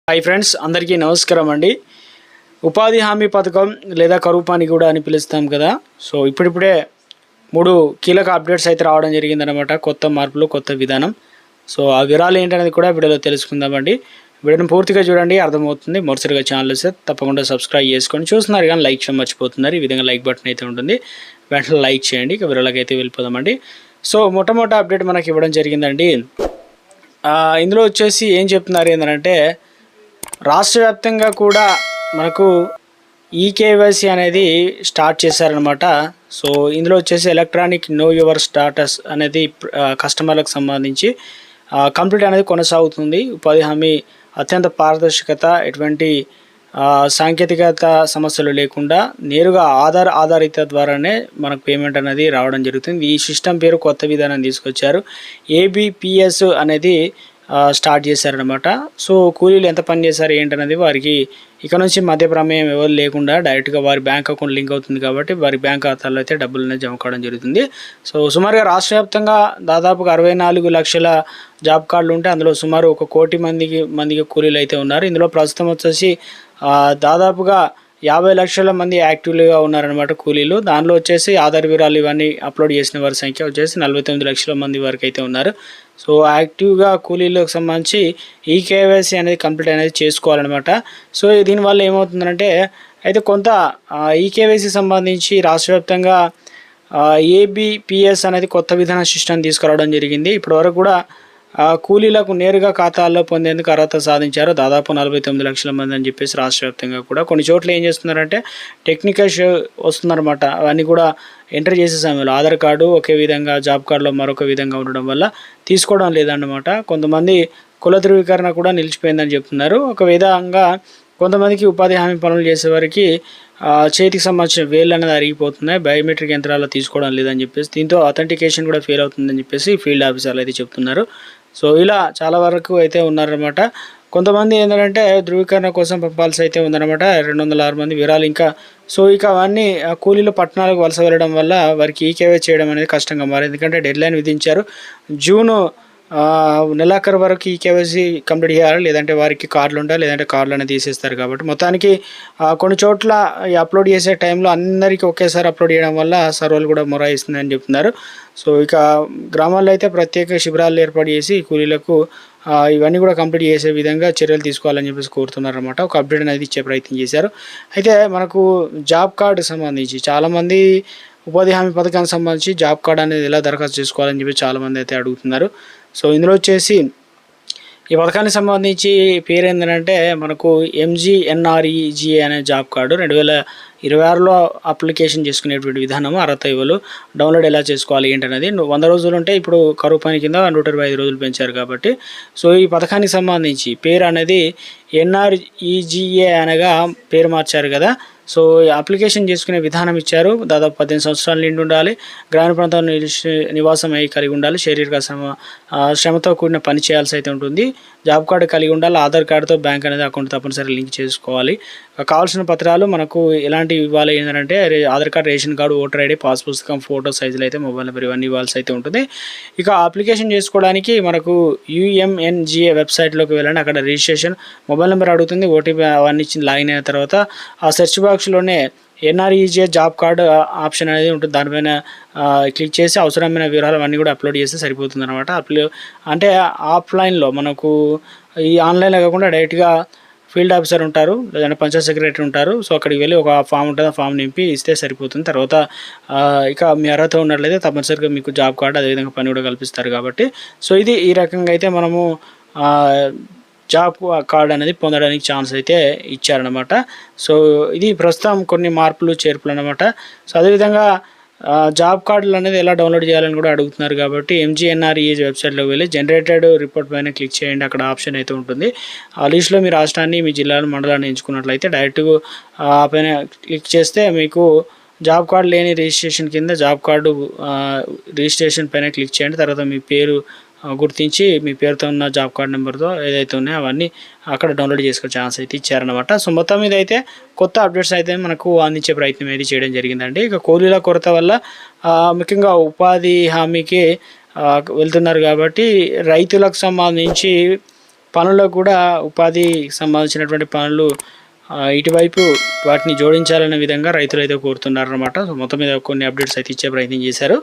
Hi friends, అందరికీ నమస్కారం అండి. ఉపాధి హామీ పథకం లేదా కరువు పని కూడా అని పిలుస్తాం కదా. సో ఇప్పుడిప్పుడే 3 కీలక అప్డేట్స్ అయితే రావడం జరిగిందనమాట. కొత్త మార్పులు, కొత్త విధానం. సో ఆ వివరాలు ఏంటనేది కూడా వీడియోలో తెలుసుకుందామండి. వీడియోని పూర్తిగా చూడండి, అర్థమవుతుంది. మొదటిసారిగా ఛానల్ వస్తే తప్పకుండా సబ్స్క్రైబ్ చేసుకొని చూస్తున్నారు కానీ లైక్ చేయడం మర్చిపోతున్నారు. ఈ విధంగా లైక్ బటన్ అయితే ఉంటుంది, వెంటనే లైక్ చేయండి. ఇక వివరాలకు అయితే వెళ్ళిపోదామండి. సో మొట్టమొదటి అప్డేట్ మనకి ఇవ్వడం జరిగిందండి. ఇందులో వచ్చేసి ఏం చెప్తున్నారు ఏంటంటే, రాష్ట్ర వ్యాప్తంగా కూడా మనకు ఈకేవైసీ అనేది స్టార్ట్ చేశారనమాట. సో ఇందులో వచ్చేసి ఎలక్ట్రానిక్ నో యువర్ స్టాటస్ అనేది కస్టమర్లకు సంబంధించి కంప్లీట్ అనేది కొనసాగుతుంది. ఉపాధి హామీ అత్యంత పారదర్శకత, ఎటువంటి సాంకేతికత సమస్యలు లేకుండా నేరుగా ఆధారిత ద్వారానే మనకు పేమెంట్ అనేది రావడం జరుగుతుంది. ఈ సిస్టమ్ పేరు కొత్త విధానం తీసుకొచ్చారు. ఏబిపిఎస్ అనేది స్టార్ట్ చేశారనమాట. సో కూలీలు ఎంత పని చేశారు ఏంటనేది వారికి ఇక నుంచి మధ్య ప్రమేయం ఎవరు లేకుండా డైరెక్ట్గా వారి బ్యాంక్ అకౌంట్ లింక్ అవుతుంది కాబట్టి వారి బ్యాంక్ ఖాతాలో అయితే డబ్బులు అనేది జమ కావడం జరుగుతుంది. సో సుమారుగా రాష్ట్ర వ్యాప్తంగా దాదాపుగా 64 లక్షల జాబ్ కార్డులు ఉంటే అందులో సుమారు 1 కోటి మందికి కూలీలు అయితే ఉన్నారు. ఇందులో ప్రస్తుతం వచ్చేసి దాదాపుగా 50 లక్షల మంది యాక్టివ్గా ఉన్నారనమాట కూలీలు. దానిలో వచ్చేసి ఆధార్ వివరాలు ఇవన్నీ అప్లోడ్ చేసిన వారి సంఖ్య వచ్చేసి 49 లక్షల మంది వరకు అయితే ఉన్నారు. సో యాక్టివ్గా కూలీలకు సంబంధించి ఈకేవైసీ అనేది కంప్లీట్ అనేది చేసుకోవాలన్నమాట. సో దీనివల్ల ఏమవుతుందంటే, అయితే కొంత ఈకేవైసీ సంబంధించి రాష్ట్ర వ్యాప్తంగా ఏబిపిఎస్ అనేది కొత్త విధాన సిస్టమ్ తీసుకురావడం జరిగింది. ఇప్పటివరకు కూడా కూలీలకు నేరుగా ఖాతాల్లో పొందేందుకు అర్హత సాధించారు దాదాపు 49 లక్షల మంది అని చెప్పేసి రాష్ట్ర వ్యాప్తంగా కూడా. కొన్ని చోట్ల ఏం చేస్తున్నారంటే టెక్నికల్ వస్తుందన్నమాట. అవన్నీ కూడా ఎంటర్ చేసే సమయంలో ఆధార్ కార్డు ఒకే విధంగా, జాబ్ కార్డులో మరొక విధంగా ఉండడం వల్ల తీసుకోవడం లేదన్నమాట. కొంతమంది కుల ధృవీకరణ కూడా నిలిచిపోయిందని చెప్తున్నారు. ఒక విధంగా కొంతమందికి ఉపాధి హామీ పనులు చేసేవారికి చేతికి సంబంధించిన వేళ్ళు అనేది అరిగిపోతున్నాయి, బయోమెట్రిక్ యంత్రాల్లో తీసుకోవడం లేదని చెప్పేసి, దీంతో అథెంటికేషన్ కూడా ఫెయిల్ అవుతుందని చెప్పేసి ఫీల్డ్ ఆఫీసర్లు అయితే చెప్తున్నారు. సో ఇలా చాలా వరకు అయితే ఉన్నారన్నమాట. కొంతమంది ఏంటంటే ధృవీకరణ కోసం పంపాల్సి అయితే ఉందన్నమాట. 206 మంది వివరాలు ఇంకా. సో ఇక అవన్నీ కూలీలు పట్టణాలకు వలస వెళ్ళడం వల్ల వారికి ఈకేవై చేయడం అనేది కష్టంగా మారింది. ఎందుకంటే డెడ్ లైన్ విధించారు. జూను నెలాఖరు వరకు ఈ కేవైసీ కంప్లీట్ చేయాలి, లేదంటే వారికి కార్డులు ఉంటాయి, లేదంటే కార్డులు అనేది తీసేస్తారు. కాబట్టి మొత్తానికి కొన్ని చోట్ల అప్లోడ్ చేసే టైంలో అందరికీ ఒకేసారి అప్లోడ్ చేయడం వల్ల సర్వర్లు కూడా మొరాయిస్తుందని చెప్తున్నారు. సో ఇక గ్రామాల్లో అయితే ప్రత్యేక శిబిరాలు ఏర్పాటు చేసి కూలీలకు ఇవన్నీ కూడా కంప్లీట్ చేసే విధంగా చర్యలు తీసుకోవాలని చెప్పేసి కోరుతున్నారన్నమాట. ఒక అప్డేట్ అనేది ఇచ్చే ప్రయత్నం చేశారు. అయితే మనకు జాబ్ కార్డు సంబంధించి చాలామంది ఉపాధి హామీ పథకానికి సంబంధించి జాబ్ కార్డు అనేది ఎలా దరఖాస్తు చేసుకోవాలని చెప్పి చాలామంది అయితే అడుగుతున్నారు. సో ఇందులో వచ్చేసి ఈ పథకానికి సంబంధించి పేరు ఏంటంటే మనకు MGNREGA అనే జాబ్ కార్డు 2026లో అప్లికేషన్ చేసుకునేటువంటి విధానం, అర్హత ఇవ్వలు, డౌన్లోడ్ ఎలా చేసుకోవాలి ఏంటనేది. 100 రోజులు ఉంటే ఇప్పుడు కరువు పని కింద 125 రోజులు పెంచారు కాబట్టి. సో ఈ పథకానికి సంబంధించి పేరు అనేది NREGA అనగా పేరు మార్చారు కదా. సో అప్లికేషన్ చేసుకునే విధానం ఇచ్చారు. దాదాపు 18 సంవత్సరాల నిండి ఉండాలి, గ్రామీణ ప్రాంతంలో నివాసం అయి కలిగి ఉండాలి, శారీరక శ్రమతో కూడిన పని చేయాల్సి అయితే ఉంటుంది, జాబ్ కార్డు కలిగి ఉండాలి, ఆధార్ కార్డుతో బ్యాంక్ అనేది అకౌంట్ తప్పనిసరి లింక్ చేసుకోవాలి. కావాల్సిన పత్రాలు మనకు ఎలాంటివి ఇవ్వాలి ఏంటంటే Aadhaar card, ration card, voter ID, pass పుస్తకం, ఫోటో సైజులు అయితే, మొబైల్ నెంబర్ ఇవన్నీ ఇవ్వాల్సి అయితే ఉంటుంది. ఇక అప్లికేషన్ చేసుకోవడానికి మనకు UMNGA వెబ్సైట్లోకి వెళ్ళండి. అక్కడ రిజిస్ట్రేషన్, మొబైల్ నెంబర్ అడుగుతుంది, ఓటీపీ అవన్నీ ఇచ్చి లాగిన్ అయిన తర్వాత ఆ సెర్చ్ బాక్స్లోనే NREGA జాబ్ కార్డు ఆప్షన్ అనేది ఉంటుంది. దానిపైన క్లిక్ చేసి అవసరమైన వివరాలు అన్నీ కూడా అప్లోడ్ చేస్తే సరిపోతుంది అనమాట. అంటే ఆఫ్లైన్లో మనకు ఈ ఆన్లైన్లో కాకుండా డైరెక్ట్గా ఫీల్డ్ ఆఫీసర్ ఉంటారు, లేదంటే పంచాయత్ సెక్రటరీ ఉంటారు. సో అక్కడికి వెళ్ళి ఒక ఫామ్ ఉంటుంది, ఆ ఫామ్ నింపి ఇస్తే సరిపోతుంది. తర్వాత ఇక మీ అర్హత ఉన్నట్లయితే తప్పనిసరిగా మీకు జాబ్ కార్డు, అదేవిధంగా పని కూడా కల్పిస్తారు కాబట్టి. సో ఇది ఈ రకంగా అయితే మనము జాబ్ కార్డ్ అనేది పొందడానికి ఛాన్స్ అయితే ఇచ్చారనమాట. సో ఇది ప్రస్తుతం కొన్ని మార్పులు చేర్పులు అనమాట. సో అదేవిధంగా జాబ్ కార్డులు అనేది ఎలా డౌన్లోడ్ చేయాలని కూడా అడుగుతున్నారు కాబట్టి MGNREGA వెబ్సైట్లోకి వెళ్ళి జనరేటెడ్ రిపోర్ట్ పైన క్లిక్ చేయండి. అక్కడ ఆప్షన్ అయితే ఉంటుంది. ఆ లిస్ట్లో మీ రాష్ట్రాన్ని, మీ జిల్లాను, మండలాన్ని ఎంచుకున్నట్లయితే డైరెక్ట్గా ఆ పైన క్లిక్ చేస్తే మీకు జాబ్ కార్డు లేని రిజిస్ట్రేషన్ కింద జాబ్ కార్డు రిజిస్ట్రేషన్ పైన క్లిక్ చేయండి. తర్వాత మీ పేరు గుర్తించి మీ పేరుతో ఉన్న జాబ్ కార్డ్ నెంబర్తో ఏదైతే ఉన్నాయో అవన్నీ అక్కడ డౌన్లోడ్ చేసుకునే ఛాన్స్ అయితే ఇచ్చారనమాట. సో మొత్తం మీద అయితే కొత్త అప్డేట్స్ అయితే మనకు అందించే ప్రయత్నం అయితే చేయడం జరిగిందండి. ఇక కూలీల కొరత వల్ల ముఖ్యంగా ఉపాధి హామీకి వెళ్తున్నారు కాబట్టి రైతులకు సంబంధించి పనులకు కూడా ఉపాధికి సంబంధించినటువంటి పనులు ఇటువైపు వాటిని జోడించాలనే విధంగా రైతులు అయితే కోరుతున్నారన్నమాట. సో మొత్తం మీద కొన్ని అప్డేట్స్ అయితే ఇచ్చే ప్రయత్నం చేశారు.